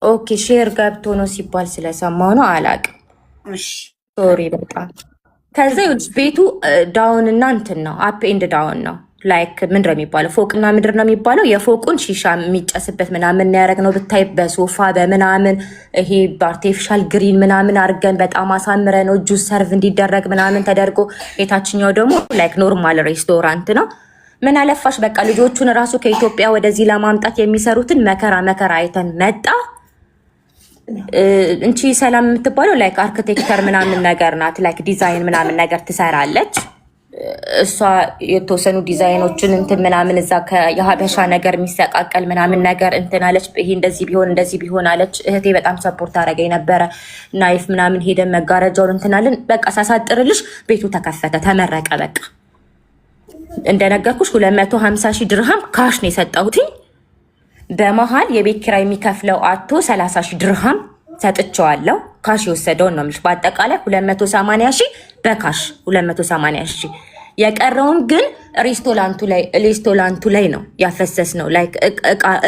ኦኬ ሼር ገብቶ ነው ሲባል ስለሰማው ነው አላቅም። ሶሪ በጣም ከዛ ይኸውልሽ ቤቱ ዳውን እና እንትን ነው አፕ ኤንድ ዳውን ነው ላይክ ምንድን ነው የሚባለው ፎቅና ምድር ነው የሚባለው። የፎቁን ሺሻ የሚጨስበት ምናምን ያደረግ ነው ብታይ በሶፋ በምናምን ይሄ በአርቲፊሻል ግሪን ምናምን አድርገን በጣም አሳምረ ነው ጁስ ሰርቭ እንዲደረግ ምናምን ተደርጎ የታችኛው ደግሞ ላይክ ኖርማል ሬስቶራንት ነው። ምን አለፋሽ በቃ ልጆቹን ራሱ ከኢትዮጵያ ወደዚህ ለማምጣት የሚሰሩትን መከራ መከራ አይተን መጣ። እንቺ ሰላም የምትባለው ላይክ አርኪቴክተር ምናምን ነገር ናት። ላይክ ዲዛይን ምናምን ነገር ትሰራለች። እሷ የተወሰኑ ዲዛይኖችን እንትን ምናምን እዛ የሀበሻ ነገር የሚሰቃቀል ምናምን ነገር እንትን አለች። ይሄ እንደዚህ ቢሆን አለች። እህቴ በጣም ሰፖርት አደረገኝ ነበረ። ናይፍ ምናምን ሄደን መጋረጃውን እንትናለን። በቃ ሳሳጥርልሽ ቤቱ ተከፈተ፣ ተመረቀ። በቃ እንደነገርኩሽ 250,000 ድርሃም ካሽ ነው የሰጠሁትኝ። በመሀል የቤት ኪራይ የሚከፍለው አቶ 30,000 ድርሃም ሰጥቼዋለሁ። ካሽ የወሰደውን ነው የምልሽ። በአጠቃላይ 280,000 በካሽ 280,000። የቀረውን ግን ሬስቶራንቱ ላይ ነው ያፈሰስ ነው። ላይክ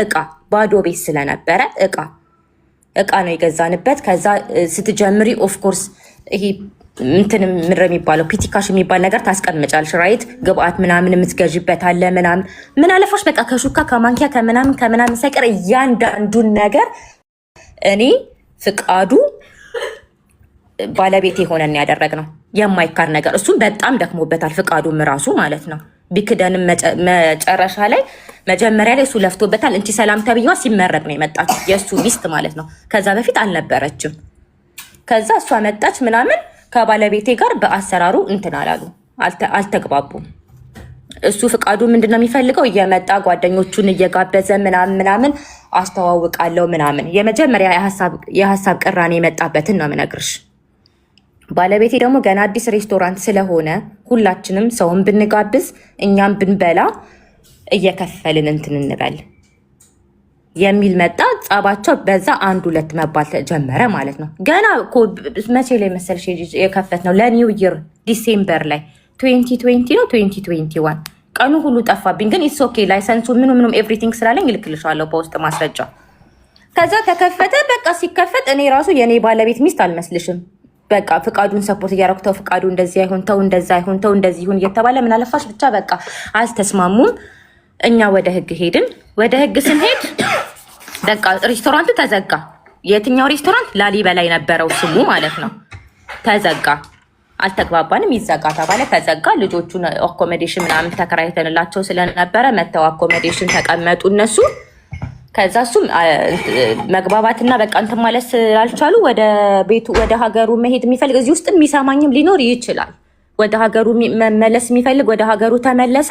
እቃ ባዶ ቤት ስለነበረ እቃ ነው የገዛንበት። ከዛ ስትጀምሪ ኦፍኮርስ ይሄ እንትን ምድር የሚባለው ፒቲካሽ የሚባል ነገር ታስቀምጫለሽ። ራይት ግብአት ምናምን የምትገዥበት አለ ምናምን ምን አለፋሽ በቃ ከሹካ ከማንኪያ ከምናምን ሳይቀር እያንዳንዱን ነገር እኔ ፍቃዱ ባለቤት የሆነን ያደረግ ነው። የማይካር ነገር እሱም በጣም ደክሞበታል ፍቃዱም ራሱ ማለት ነው። ቢክደንም መጨረሻ ላይ መጀመሪያ ላይ እሱ ለፍቶበታል። እንቺ ሰላም ተብዬዋ ሲመረቅ ነው የመጣች የእሱ ሚስት ማለት ነው። ከዛ በፊት አልነበረችም። ከዛ እሷ መጣች ምናምን ከባለቤቴ ጋር በአሰራሩ እንትን አላሉ፣ አልተግባቡም። እሱ ፍቃዱ ምንድነው የሚፈልገው እየመጣ ጓደኞቹን እየጋበዘ ምናምን አስተዋውቃለሁ ምናምን። የመጀመሪያ የሀሳብ ቅራኔ የመጣበትን ነው የምነግርሽ። ባለቤቴ ደግሞ ገና አዲስ ሬስቶራንት ስለሆነ ሁላችንም ሰውን ብንጋብዝ እኛም ብንበላ እየከፈልን እንትን እንበል የሚል መጣ። ጸባቸው በዛ 1-2 መባል ተጀመረ ማለት ነው። ገና መቼ ላይ መሰልሽ የከፈት ነው ለኒው ይር ዲሴምበር ላይ 2020 ነው 2021 ቀኑ ሁሉ ጠፋብኝ። ግን ኢትስ ኦኬ ላይሰንሱ ምንም ኤቭሪቲንግ ስላለኝ እልክልሻለሁ በውስጥ ማስረጃ። ከዛ ተከፈተ። በቃ ሲከፈት እኔ ራሱ የኔ ባለቤት ሚስት አልመስልሽም። በቃ ፍቃዱን ሰፖርት እያረኩተው ፍቃዱ እንደዚህ አይሆን ተው እንደዛ አይሆን ተው እንደዚህ ይሁን እየተባለ ምን አለፋሽ ብቻ በቃ አልተስማሙም። እኛ ወደ ህግ ሄድን። ወደ ህግ ስንሄድ በቃ ሬስቶራንቱ ተዘጋ። የትኛው ሬስቶራንት? ላሊበላ የነበረው ስሙ ማለት ነው። ተዘጋ። አልተግባባንም። ይዘጋ ተባለ፣ ተዘጋ። ልጆቹን አኮሞዴሽን ምናምን ተከራይተንላቸው ስለነበረ መተው አኮሞዴሽን ተቀመጡ እነሱ። ከዛ እሱም መግባባትና በቃ እንትን ማለት ስላልቻሉ ወደ ቤቱ ወደ ሀገሩ መሄድ የሚፈልግ እዚህ ውስጥ የሚሰማኝም ሊኖር ይችላል። ወደ ሀገሩ መመለስ የሚፈልግ ወደ ሀገሩ ተመለሰ።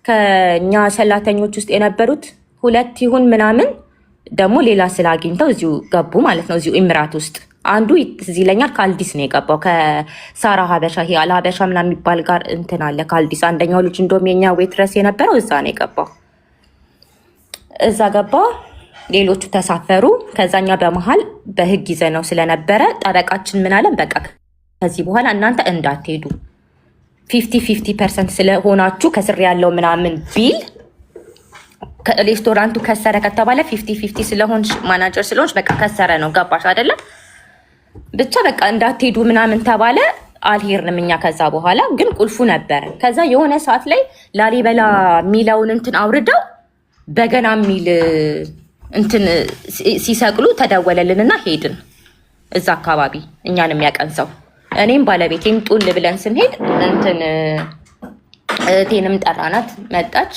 ከኛ ሰላተኞች ውስጥ የነበሩት 2 ይሁን ምናምን ደግሞ ሌላ ስራ አግኝተው እዚሁ ገቡ ማለት ነው። እዚሁ ኢምራት ውስጥ አንዱ እዚህ ይለኛል ካልዲስ ነው የገባው ከሳራ ሀበሻ ይሄ አለ ሀበሻ ምናምን የሚባል ጋር እንትን አለ ካልዲስ። አንደኛው ልጅ እንደውም የኛ ዌትረስ የነበረው እዛ ነው የገባው። እዛ ገባ። ሌሎቹ ተሳፈሩ። ከዛኛ በመሀል በህግ ይዘነው ስለነበረ ጠበቃችን ምን አለን፣ በቃ ከዚህ በኋላ እናንተ እንዳትሄዱ 50% ስለሆናችሁ ከስር ያለው ምናምን ቢል ሬስቶራንቱ ከሰረ ከተባለ 50 ስለሆንሽ ማናጀር ስለሆንሽ በቃ ከሰረ ነው። ገባሽ አይደለም? ብቻ በቃ እንዳትሄዱ ምናምን ተባለ። አልሄድንም እኛ። ከዛ በኋላ ግን ቁልፉ ነበረ። ከዛ የሆነ ሰዓት ላይ ላሊበላ የሚለውን እንትን አውርደው በገና የሚል እንትን ሲሰቅሉ ተደወለልንና ሄድን። እዛ አካባቢ እኛን የሚያቀን ሰው እኔም ባለቤቴም ጡል ብለን ስንሄድ እንትን እህቴንም ጠራናት፣ መጣች።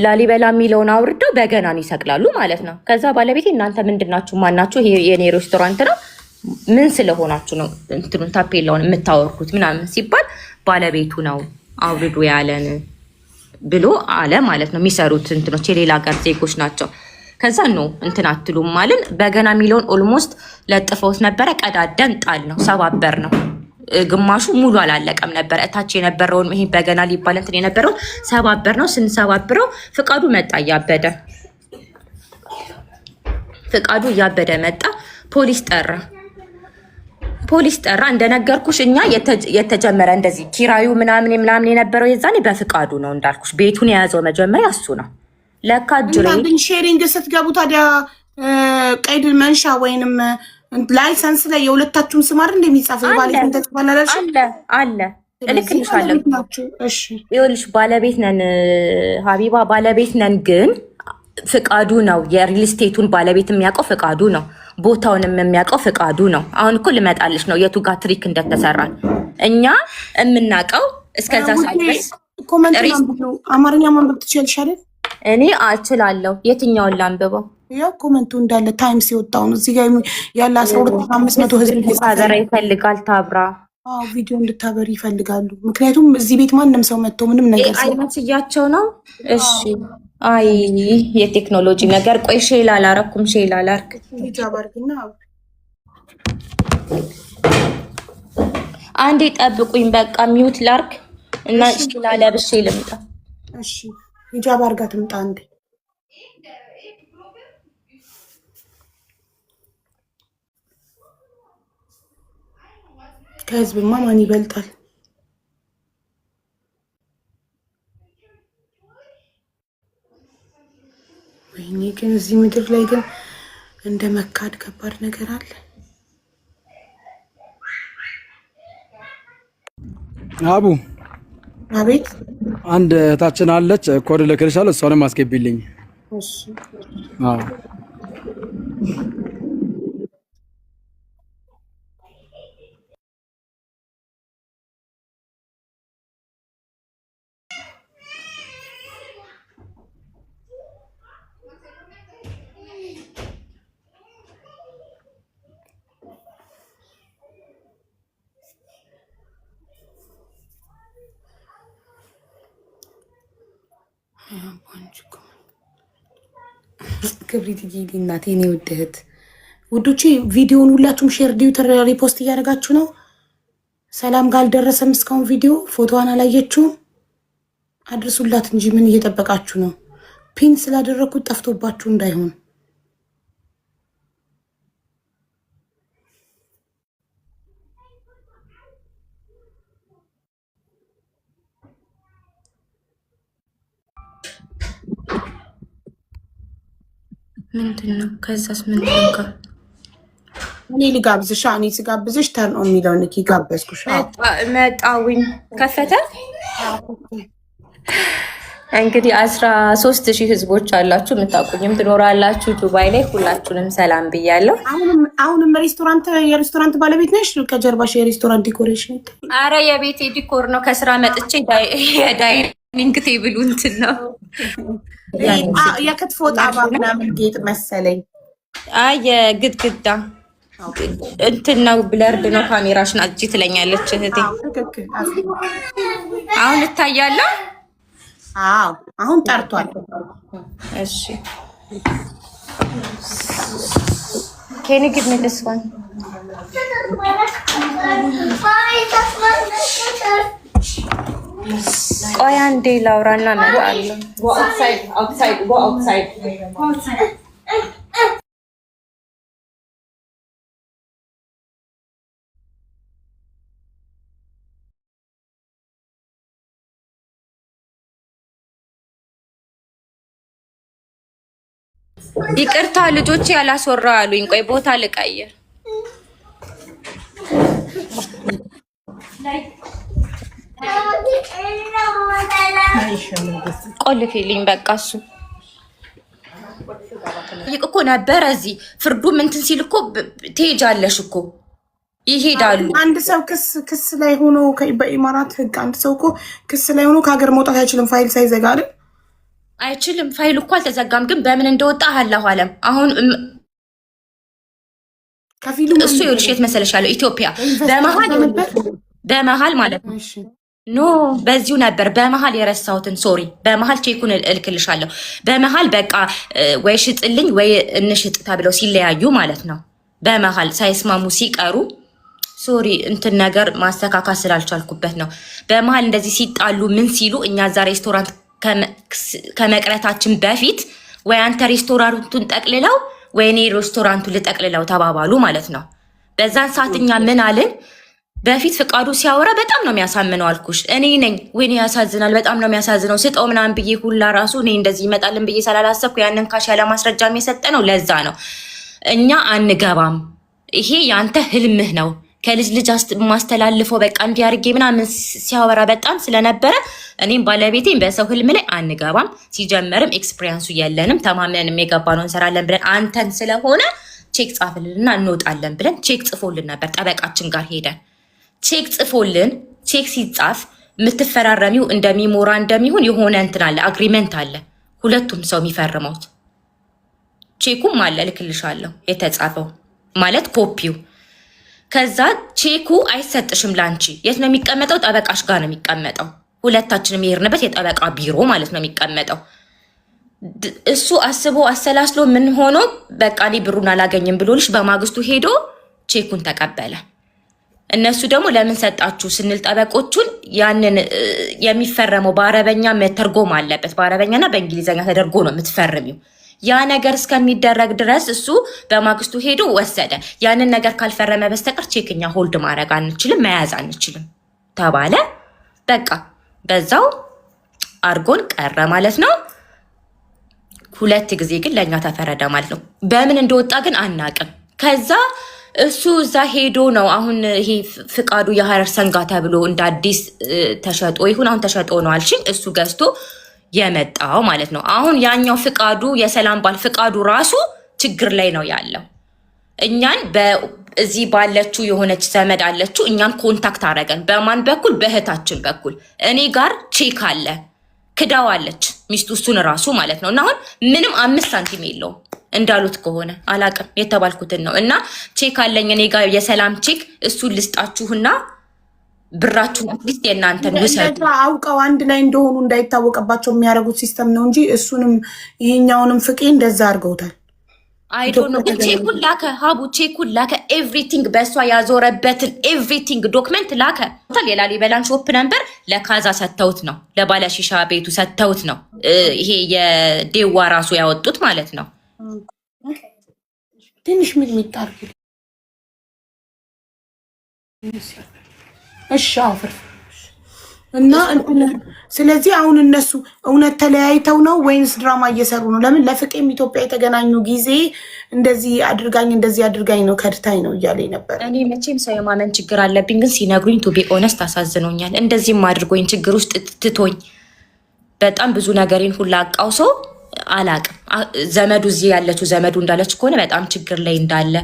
ላሊበላ የሚለውን አውርደው በገናን ይሰቅላሉ ማለት ነው። ከዛ ባለቤቴ እናንተ ምንድናችሁ? ማናችሁ? ይሄ የኔ ሬስቶራንት ነው፣ ምን ስለሆናችሁ ነው እንትኑን ታፔላውን የምታወርኩት ምናምን ሲባል ባለቤቱ ነው አውርዶ ያለን ብሎ አለ ማለት ነው። የሚሰሩት እንትኖች የሌላ ሀገር ዜጎች ናቸው። ከዛ ነው እንትን አትሉም ማለን። በገና የሚለውን ኦልሞስት ለጥፈውት ነበረ። ቀዳደን ጣል ነው፣ ሰባበር ነው። ግማሹ ሙሉ አላለቀም ነበረ። እታች የነበረውን ይሄ በገና ሊባል እንትን የነበረውን ሰባበር ነው። ስንሰባብረው ፍቃዱ መጣ እያበደ። ፍቃዱ እያበደ መጣ። ፖሊስ ጠራ። እንደነገርኩሽ እኛ የተጀመረ እንደዚህ ኪራዩ ምናምን የነበረው የዛኔ በፍቃዱ ነው እንዳልኩሽ። ቤቱን የያዘው መጀመሪያ እሱ ነው። ለካ ሼሪንግ ስትገቡ ታዲያ ቀይድ መንሻ ወይንም ላይሰንስ ላይ የሁለታችሁም ስም አይደል እንደሚጻፈው ባለቤት ተጽፋላለሽ? አለ እልክልሻለሁ። እሺ ይኸውልሽ ባለቤት ነን ሀቢባ፣ ባለቤት ነን ግን ፍቃዱ ነው የሪል ስቴቱን ባለቤት የሚያውቀው ፍቃዱ ነው። ቦታውንም የሚያውቀው ፍቃዱ ነው። አሁን እኮ ልመጣልሽ ነው የቱ ጋር ትሪክ እንደተሰራ እኛ የምናውቀው እስከዛ ሳይደርስ። አማርኛ ማንበብ ትችያለሽ አይደል? እኔ አልችላለሁ። የትኛውን ላንብበው? ያው ኮመንቱ እንዳለ ታይምስ የወጣው ነው። እዚህ ጋር ያለ 12500 ህዝብ ታበራ ይፈልጋል። ታብራ ቪዲዮ እንድታበሪ ይፈልጋሉ። ምክንያቱም እዚህ ቤት ማንም ሰው መጥቶ ምንም ነገር አይመስያቸው ነው። እሺ አይ የቴክኖሎጂ ነገር። ቆይ ሼል አላረኩም። ሼል አላርክ አንዴ ጠብቁኝ። በቃ ሚውት ላርክ እና ሼል አለብሼ ልምጣ። እሺ ሂጃብ አርጋ ትምጣ አንዴ። ከህዝብማ ማን ይበልጣል? ወይኔ ግን እዚህ ምድር ላይ ግን እንደ መካድ ከባድ ነገር አለ። አቡ አቤት። አንድ እህታችን አለች፣ ኮድ ልክልሻለሁ፣ እሷንም አስገቢልኝ። እሺ አዎ ክብሪት ጊዜ እናቴ እኔ ውድ እህት ውዶቼ፣ ቪዲዮውን ሁላችሁም ሼር ዲዩተር ሪፖስት እያደረጋችሁ ነው። ሰላም ጋር አልደረሰም እስካሁን ቪዲዮ። ፎቶዋን አላየችውም? አድርሱላት እንጂ ምን እየጠበቃችሁ ነው? ፒን ስላደረኩት ጠፍቶባችሁ እንዳይሆን። ምንድነው? ከዛስ ምንድነው? እኔ ልጋብዝሽ። እኔ ስጋብዝሽ ተርን ኦን የሚለው ንኪ ጋበዝኩሽ። መጣዊኝ ከፈተ። እንግዲህ 13,000 ህዝቦች አላችሁ፣ የምታውቁኝም ትኖራላችሁ ዱባይ ላይ። ሁላችሁንም ሰላም ብያለሁ። አሁንም የሬስቶራንት ባለቤት ነሽ? ከጀርባሽ የሬስቶራንት ዲኮሬሽን? አረ የቤቴ ዲኮር ነው። ከስራ መጥቼ የዳይኒንግ ቴብሉ እንትን ነው የክትፎ ጣባ ምናምን ጌጥ መሰለኝ። አይ የግድግዳ እንትን ነው፣ ብለርድ ነው። ካሜራሽን አጅ ትለኛለች እህቴ። አሁን እታያለሁ። አዎ አሁን ጠርቷል። እሺ can you give me this one? ቆይ አንዴ ላውራና እመጣለሁ። Go outside. ይቅርታ ልጆቼ ያላስወራ አሉኝ። ቆይ ቦታ ልቀይር። ቆልፊልኝ በቃ። እሱ ይቅ እኮ ነበረ እዚህ ፍርዱ እንትን ሲል እኮ ትሄጃለሽ እኮ ይሄዳሉ። አንድ ሰው ክስ ላይ ሆኖ በኢማራት ህግ አንድ ሰው እኮ ክስ ላይ ሆኖ ከሀገር መውጣት አይችልም፣ ፋይል ሳይዘጋ አይደል? አይችልም። ፋይል እኮ አልተዘጋም፣ ግን በምን እንደወጣ አላሁ አለም። አሁን ከፊሉ እሱ ይኸውልሽ የት መሰለሽ ያለው ኢትዮጵያ በመሀል ማለት ነው። ኖ በዚሁ ነበር በመሀል የረሳሁትን ሶሪ። በመሀል ቼኩን እልክልሻለሁ። በመሀል በቃ ወይ ሽጥልኝ ወይ እንሽጥ ተብለው ሲለያዩ ማለት ነው። በመሀል ሳይስማሙ ሲቀሩ ሶሪ እንትን ነገር ማስተካከል ስላልቻልኩበት ነው። በመሀል እንደዚህ ሲጣሉ ምን ሲሉ እኛ እዛ ሬስቶራንት ከመቅረታችን በፊት ወይ አንተ ሬስቶራንቱን ጠቅልለው ወይ እኔ ሬስቶራንቱን ልጠቅልለው ተባባሉ ማለት ነው። በዛን ሰዓት እኛ ምን አልን? በፊት ፍቃዱ ሲያወራ በጣም ነው የሚያሳምነው አልኩሽ። እኔ ነኝ ወይኔ ያሳዝናል፣ በጣም ነው የሚያሳዝነው ስጠው ምናምን ብዬ ሁላ ራሱ እኔ እንደዚህ ይመጣልን ብዬ ስላላሰብኩ ያንን ካሽ ያለ ማስረጃም የሰጠ ነው። ለዛ ነው እኛ አንገባም፣ ይሄ ያንተ ህልምህ ነው ከልጅ ልጅ ማስተላልፈው በቃ እንዲያርጌ ምናምን ሲያወራ በጣም ስለነበረ እኔም ባለቤቴም በሰው ህልም ላይ አንገባም። ሲጀመርም ኤክስፒሪየንሱ የለንም፣ ተማምነንም የገባነው እንሰራለን ብለን አንተን ስለሆነ ቼክ ጻፍልንና እንወጣለን ብለን ቼክ ጽፎልን ነበር። ጠበቃችን ጋር ሄደን ቼክ ጽፎልን፣ ቼክ ሲጻፍ የምትፈራረሚው እንደሚሞራ እንደሚሆን የሆነ እንትን አለ፣ አግሪመንት አለ፣ ሁለቱም ሰው የሚፈርመውት ቼኩም አለ፣ እልክልሻለሁ የተጻፈው ማለት ኮፒው። ከዛ ቼኩ አይሰጥሽም ላንቺ። የት ነው የሚቀመጠው? ጠበቃሽ ጋር ነው የሚቀመጠው። ሁለታችንም የሄድንበት የጠበቃ ቢሮ ማለት ነው የሚቀመጠው። እሱ አስቦ አሰላስሎ ምን ሆኖ በቃ እኔ ብሩን አላገኝም ብሎልሽ በማግስቱ ሄዶ ቼኩን ተቀበለ። እነሱ ደግሞ ለምን ሰጣችሁ ስንል ጠበቆቹን ያንን የሚፈረመው በአረበኛ መተርጎም አለበት። በአረበኛና በእንግሊዝኛ ተደርጎ ነው የምትፈርሚው። ያ ነገር እስከሚደረግ ድረስ እሱ በማግስቱ ሄዶ ወሰደ። ያንን ነገር ካልፈረመ በስተቀር ቼክኛ ሆልድ ማድረግ አንችልም፣ መያዝ አንችልም ተባለ። በቃ በዛው አርጎን ቀረ ማለት ነው። 2 ጊዜ ግን ለእኛ ተፈረደ ማለት ነው። በምን እንደወጣ ግን አናቅም። ከዛ እሱ እዛ ሄዶ ነው አሁን ይሄ ፍቃዱ የሀረር ሰንጋ ተብሎ እንደ አዲስ ተሸጦ ይሁን አሁን ተሸጦ ነው አልሽኝ፣ እሱ ገዝቶ የመጣው ማለት ነው። አሁን ያኛው ፍቃዱ የሰላም ባል ፍቃዱ ራሱ ችግር ላይ ነው ያለው። እኛን እዚህ ባለችው የሆነች ዘመድ አለችው፣ እኛን ኮንታክት አረገን። በማን በኩል? በእህታችን በኩል። እኔ ጋር ቼክ አለ፣ ክዳዋለች ሚስቱ እሱን ራሱ ማለት ነው። እና አሁን ምንም 5 ሳንቲም የለውም እንዳሉት ከሆነ አላቅም፣ የተባልኩትን ነው። እና ቼክ አለኝ እኔ ጋር የሰላም ቼክ፣ እሱን ልስጣችሁና ብራችሁን አትሊስት የእናንተን ውሰዱ። አውቀው አንድ ላይ እንደሆኑ እንዳይታወቅባቸው የሚያደርጉት ሲስተም ነው እንጂ እሱንም ይሄኛውንም ፍቄ እንደዛ አድርገውታል። አይዶ ነው ግን ቼኩን ላከ፣ ሀቡ ቼኩን ላከ። ኤቭሪቲንግ በእሷ ያዞረበትን ኤቭሪቲንግ ዶክመንት ላከ። የላሊበላን ሾፕ ነበር ለካዛ ሰተውት ነው፣ ለባለሺሻ ቤቱ ሰተውት ነው። ይሄ የዴዋ ራሱ ያወጡት ማለት ነው። ትንሽ ሚጥሚጣ አድርጊ። እሺ አፍር እና ስለዚህ አሁን እነሱ እውነት ተለያይተው ነው ወይንስ ድራማ እየሰሩ ነው? ለምን ለፍቄም ኢትዮጵያ የተገናኙ ጊዜ እንደዚህ አድርጋኝ ነው ከድታኝ ነው እያለ ነበር። እኔ መቼም ሰው የማመን ችግር አለብኝ፣ ግን ሲነግሩኝ ቱ ቢ ኦነስት አሳዝኖኛል። እንደዚህም አድርጎኝ ችግር ውስጥ ትቶኝ በጣም ብዙ ነገሬን ሁላ አቃውሶ አላቅም። ዘመዱ እዚህ ያለችው ዘመዱ እንዳለች ከሆነ በጣም ችግር ላይ እንዳለ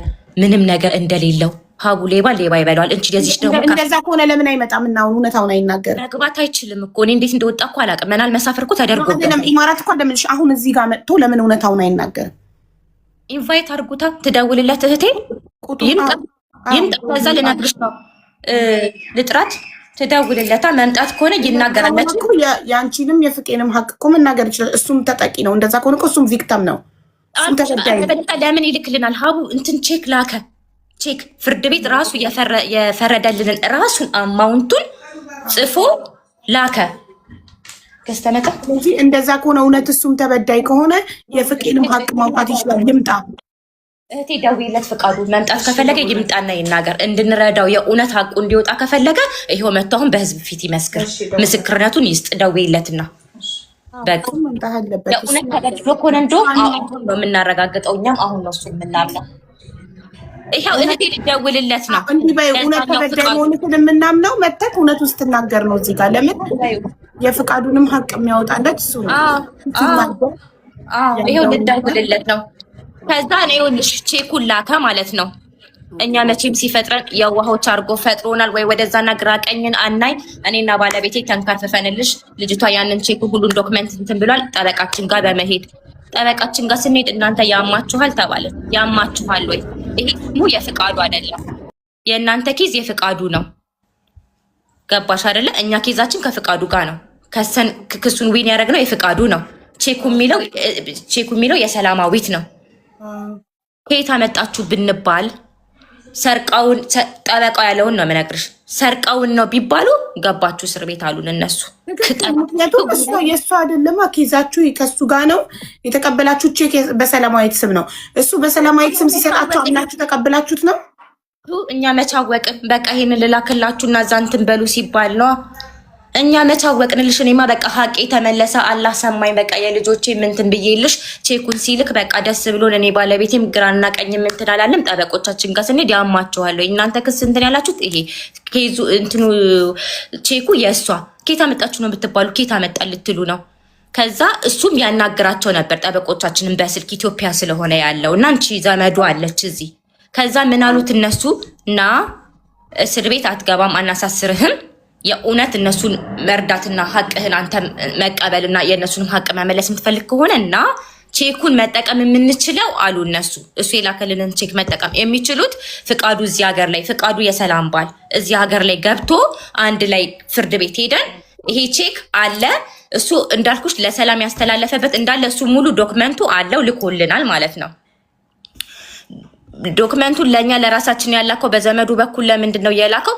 ምንም ነገር እንደሌለው ሀቡ ሌባ ይበለዋል እንጂ ለዚህ ደግሞ እንደዛ ከሆነ ለምን አይመጣም? እና አሁን እውነታውን አይናገርም። መግባት አይችልም እኮ እኔ እንዴት እንደወጣ እኮ አላውቅም። መናል መሳፈር እኮ ተደርጎ ኢማራት እኮ እንደምልሽ አሁን እዚህ ጋር መጥቶ ለምን እውነታውን አይናገርም? ኢንቫይት አድርጉታ፣ ትደውልለት እህቴ ይምጣ። ከዛ ልነግርሽ ነው ልጥራት፣ ትደውልለታ። መምጣት ከሆነ ይናገራለች። የአንቺንም የፍቄንም ሀቅ እኮ መናገር ይችላል። እሱም ተጠቂ ነው። እንደዛ ከሆነ እኮ እሱም ቪክተም ነው። ለምን ይልክልናል? ሀቡ እንትን ቼክ ላከ። ቼክ ፍርድ ቤት ራሱ የፈረደልንን ራሱን አማውንቱን ጽፎ ላከ። ከስተመጣ ስለዚህ እንደዛ ከሆነ እውነት እሱም ተበዳይ ከሆነ የፍቄንም ሀቅ ማውጣት ይችላል። ይምጣ እህቴ፣ ደውይለት። ፍቃዱ መምጣት ከፈለገ ይምጣና ይናገር። እንድንረዳው የእውነት ሀቁ እንዲወጣ ከፈለገ ይሄው መጥቶ አሁን በህዝብ ፊት ይመስክር፣ ምስክርነቱን ይስጥ። ደውይለትና የእውነት ተበድሎ ከሆነ እንደውም አሁን ነው የምናረጋግጠው። እኛም አሁን ነው እሱ የምናምነው። ይሄው እህቴ ልደውልለት ነው። እንዲህ በይ እውነት ተበዳይ መሆኑን የምናምነው መተት እውነት ውስጥ ትናገር ነው እዚህ ጋር። ለምን የፍቃዱንም ሀቅ የሚያወጣለት እሱ ነው። ይሄው ልደውልለት ነው። ከዛ ነው ይኸውልሽ ቼኩን ላከ ማለት ነው። እኛ መቼም ሲፈጥረን የዋሆች አድርጎ ፈጥሮናል። ወይ ወደዛና ግራ ቀኝን አናይ። እኔና ባለቤቴ ተንከርፍፈንልሽ ልጅቷ ያንን ቼኩ ሁሉን ዶክመንት እንትን ብሏል። ጠበቃችን ጋር በመሄድ ጠበቃችን ጋር ስንሄድ እናንተ ያማችኋል ተባለ። ያማችኋል ወይ? ይሄ ደግሞ የፍቃዱ አይደለም። የእናንተ ኬዝ የፍቃዱ ነው። ገባሽ አይደለ? እኛ ኬዛችን ከፍቃዱ ጋር ነው። ክሱን ዊን ያደረግነው የፍቃዱ ነው። ቼኩ የሚለው የሰላማዊት ነው። ከየት አመጣችሁ ብንባል ሰርቀውን ጠበቃው ያለውን ነው የምነግርሽ። ሰርቀውን ነው ቢባሉ ገባችሁ እስር ቤት አሉን እነሱ። ምክንያቱም የእሱ አይደለማ ኬዛችሁ ከሱ ጋር ነው የተቀበላችሁት። ቼክ በሰላማዊት ስም ነው። እሱ በሰላማዊት ስም ሲሰጣችሁ አምናችሁ ተቀበላችሁት ነው። እኛ መቻወቅን በቃ ይሄንን ልላክላችሁና እዛ እንትን በሉ ሲባል ነው። እኛ መቻወቅንልሽ። እኔማ በቃ ሀቄ ተመለሰ፣ አላህ ሰማኝ። በቃ የልጆቼ ምንትን ብዬልሽ ቼኩን ሲልክ በቃ ደስ ብሎን እኔ ባለቤቴም ግራና ቀኝ ምንትን አላለም። ጠበቆቻችን ጋር ስንሄድ ያማችኋለሁ። እናንተ ክስ እንትን ያላችሁት ይሄ ኬዙ እንትኑ ቼኩ የእሷ ኬታ መጣችሁ ነው ብትባሉ ኬታ መጣ ልትሉ ነው። ከዛ እሱም ያናግራቸው ነበር ጠበቆቻችንን በስልክ ኢትዮጵያ ስለሆነ ያለው እና አንቺ ዘመዱ አለች እዚህ። ከዛ ምን አሉት እነሱ እና እስር ቤት አትገባም አናሳስርህም፣ የእውነት እነሱን መርዳትና ሀቅህን አንተ መቀበልና የእነሱንም ሀቅ መመለስ የምትፈልግ ከሆነ እና ቼኩን መጠቀም የምንችለው አሉ እነሱ። እሱ የላከልንን ቼክ መጠቀም የሚችሉት ፍቃዱ እዚህ ሀገር ላይ ፍቃዱ የሰላም ባል እዚህ ሀገር ላይ ገብቶ አንድ ላይ ፍርድ ቤት ሄደን ይሄ ቼክ አለ እሱ እንዳልኩሽ ለሰላም ያስተላለፈበት እንዳለ እሱ ሙሉ ዶክመንቱ አለው ልኮልናል ማለት ነው። ዶክመንቱን ለእኛ ለራሳችን ያላከው በዘመዱ በኩል ለምንድን ነው የላከው?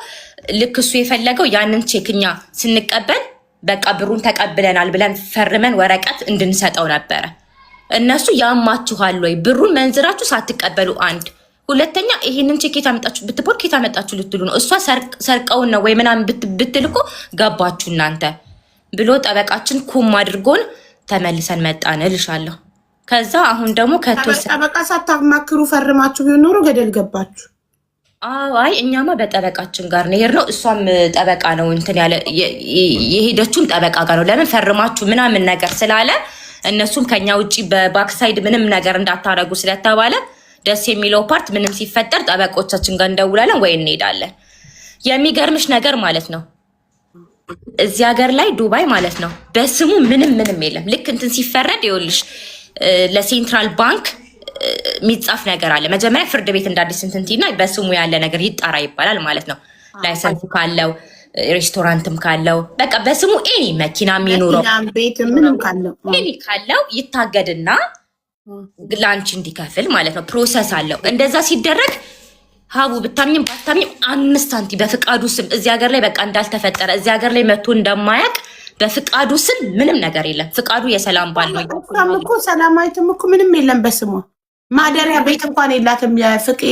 ልክ እሱ የፈለገው ያንን ቼክኛ ስንቀበል በቃ ብሩን ተቀብለናል ብለን ፈርመን ወረቀት እንድንሰጠው ነበረ። እነሱ ያማችኋል ወይ ብሩን መንዝራችሁ ሳትቀበሉ፣ አንድ ሁለተኛ ይሄንን ቼክ የታመጣችሁ ብትቦል ከታመጣችሁ ልትሉ ነው። እሷ ሰርቀውን ነው ወይ ምናምን ብትል እኮ ገባችሁ እናንተ ብሎ ጠበቃችን ኩም አድርጎን ተመልሰን መጣን እልሻለሁ። ከዛ አሁን ደግሞ ጠበቃ ሳታማክሩ ፈርማችሁ ቢሆን ኖሮ ገደል ገባችሁ። አይ እኛማ በጠበቃችን ጋር ነው የሄድነው። እሷም ጠበቃ ነው እንትን ያለ የሄደችውን ጠበቃ ጋር ነው። ለምን ፈርማችሁ ምናምን ነገር ስላለ እነሱም ከኛ ውጪ በባክሳይድ ምንም ነገር እንዳታረጉ ስለተባለ ደስ የሚለው ፓርት ምንም ሲፈጠር ጠበቆቻችን ጋር እንደውላለን ወይ እንሄዳለን። የሚገርምሽ ነገር ማለት ነው እዚህ ሀገር ላይ ዱባይ ማለት ነው በስሙ ምንም የለም። ልክ እንትን ሲፈረድ ይኸውልሽ ለሴንትራል ባንክ የሚጻፍ ነገር አለ። መጀመሪያ ፍርድ ቤት እንዳዲስ እንትንቲና በስሙ ያለ ነገር ይጣራ ይባላል ማለት ነው። ላይሰንስ ካለው ሬስቶራንትም ካለው በቃ በስሙ ኤኒ መኪና የሚኖረው ቤት ምንም ካለው ኤኒ ካለው ይታገድና ላንቺ እንዲከፍል ማለት ነው። ፕሮሰስ አለው። እንደዛ ሲደረግ ሀቡ ብታምኝም ባታምኝም 5 ሳንቲም በፍቃዱ ስም እዚህ ሀገር ላይ በቃ እንዳልተፈጠረ እዚህ ሀገር ላይ መጥቶ እንደማያውቅ በፍቃዱ ስም ምንም ነገር የለም። ፍቃዱ የሰላም ባል ነው እኮ ሰላማዊትም እኮ ምንም የለም በስሟ። ማደሪያ ቤት እንኳን የላትም። የፍቄ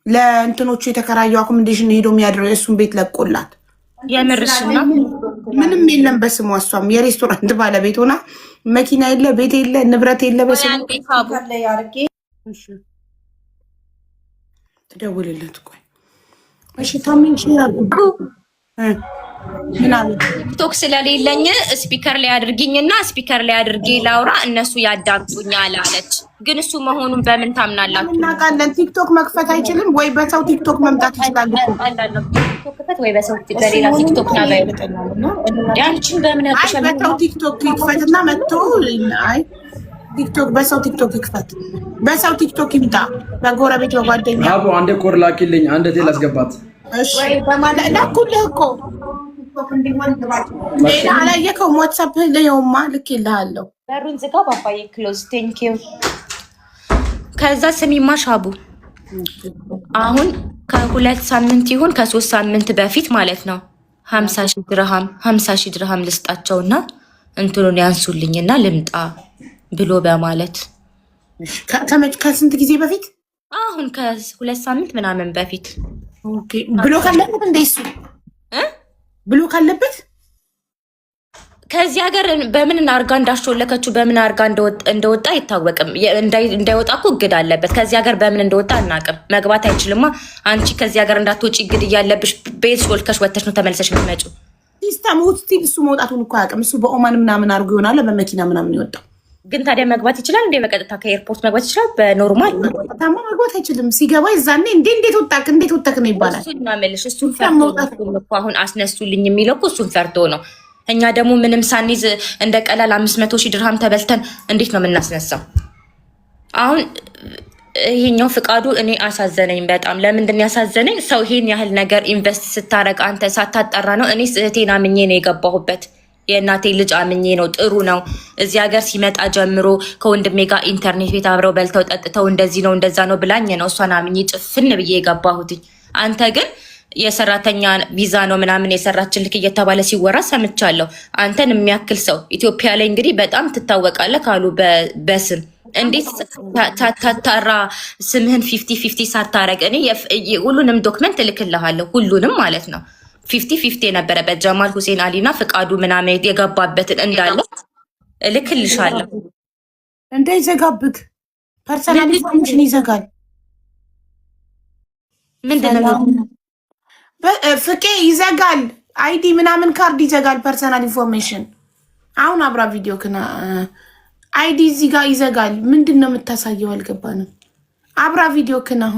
ለእንትኖቹ የተከራየው አኮሞዴሽን ሄዶ የሚያድረው የእሱን ቤት ለቆላት የምርሽና ምንም የለም በስሟ። እሷም የሬስቶራንት ባለቤት ሆና መኪና የለ ቤት የለ ንብረት የለ በስሟ። ትደውልለት ቆይ እሺ ታሚን ይችላል ቲክቶክ ስለሌለኝ ስፒከር ላይ አድርጊኝና ስፒከር ላይ አድርጌ ላውራ እነሱ ያዳምጡኛል አለች። ግን እሱ መሆኑን በምን ታምናላችሁ? እናውቃለን። ቲክቶክ መክፈት አይችልም ወይ? በሰው ቲክቶክ መምጣት ይችላል። ቲክቶክ ክፈት ወይ በሰው በሌላ ቲክቶክ ና ያንቺን በምን ያውቅሻል? በሰው ቲክቶክ ይክፈትና መጥቶ አይ ቲክቶክ በሰው ቲክቶክ ይክፈት፣ በሰው ቲክቶክ ይምጣ። በጎረቤት በጓደኛ አቦ አንዴ ኮር ላኪልኝ፣ አንዴ ቴል አስገባት። እሺ በማለት ላኩልህ እኮ ሌላ አላየከውም? ዋትሳፕ ለየውማ ልክ ይልሃለሁ። በሩን ዝጋ ባባዬ ክሎዝ ቴንክ ዩ። ከዛ ስሚማ ሻቡ አሁን ከ2 ሳምንት ይሁን ከ3 ሳምንት በፊት ማለት ነው 50 ሺህ ድርሃም ልስጣቸውና እንትኑን ያንሱልኝና ልምጣ ብሎ በማለት ከስንት ጊዜ በፊት? አሁን ከ2 ሳምንት ምናምን በፊት ብሎ ካለበት እንደሱ ብሎ ካለበት ከዚህ ሀገር በምን አርጋ እንዳሾለከችው በምን አርጋ እንደወጣ አይታወቅም። እንዳይወጣ እኮ እግድ አለበት። ከዚህ ሀገር በምን እንደወጣ አናውቅም። መግባት አይችልማ። አንቺ ከዚህ ሀገር እንዳትወጪ እግድ እያለብሽ ቤት ሾልከሽ ወተሽ ነው ተመልሰሽ የምትመጪው። ሲስተም ውስጥ እሱ መውጣቱን እኮ አያውቅም። እሱ በኦማን ምናምን አድርጎ ይሆናል በመኪና ምናምን ይወጣው። ግን ታዲያ መግባት ይችላል እንዴ? በቀጥታ ከኤርፖርት መግባት ይችላል። በኖርማል ታማ መግባት አይችልም። ሲገባ ይዛኔ እንዴት ወጣክ ነው ይባላል። እሱን ማመልሽ እሱን ፈርቶ ነው እኮ አሁን አስነሱልኝ የሚለው እኮ እሱን ፈርቶ ነው። እኛ ደግሞ ምንም ሳንይዝ እንደ ቀላል 500 ሺህ ድርሃም ተበልተን እንዴት ነው የምናስነሳው? አሁን ይሄኛው ፍቃዱ እኔ አሳዘነኝ በጣም። ለምንድን ያሳዘነኝ? ሰው ይሄን ያህል ነገር ኢንቨስት ስታረግ አንተ ሳታጠራ ነው። እኔ እህቴን አምኜ ነው የገባሁበት። የእናቴ ልጅ አምኜ ነው። ጥሩ ነው። እዚህ ሀገር ሲመጣ ጀምሮ ከወንድሜ ጋር ኢንተርኔት ቤት አብረው በልተው ጠጥተው እንደዚህ ነው እንደዛ ነው ብላኝ ነው እሷን አምኜ ጭፍን ብዬ የገባሁት። አንተ ግን የሰራተኛ ቪዛ ነው ምናምን የሰራችልክ እየተባለ ሲወራ ሰምቻለሁ። አንተን የሚያክል ሰው ኢትዮጵያ ላይ እንግዲህ በጣም ትታወቃለህ ካሉ በስም እንዴት ታታራ ስምህን 50-50 ሳታረግ እኔ ሁሉንም ዶክመንት እልክልሃለሁ። ሁሉንም ማለት ነው 50-50 የነበረበት ጀማል ሁሴን አሊና ፍቃዱ ምናምን የገባበትን እንዳለ እልክልሻለሁ። እንዳይዘጋብክ ፐርሰናል ኢንፎርሜሽን ይዘጋል። ምንድነው ፍቄ ይዘጋል። አይዲ ምናምን ካርድ ይዘጋል። ፐርሰናል ኢንፎርሜሽን አሁን አብራ ቪዲዮ ክና አይዲ እዚህ ጋር ይዘጋል። ምንድን ነው የምታሳየው? አልገባንም። አብራ ቪዲዮ ክና አሁን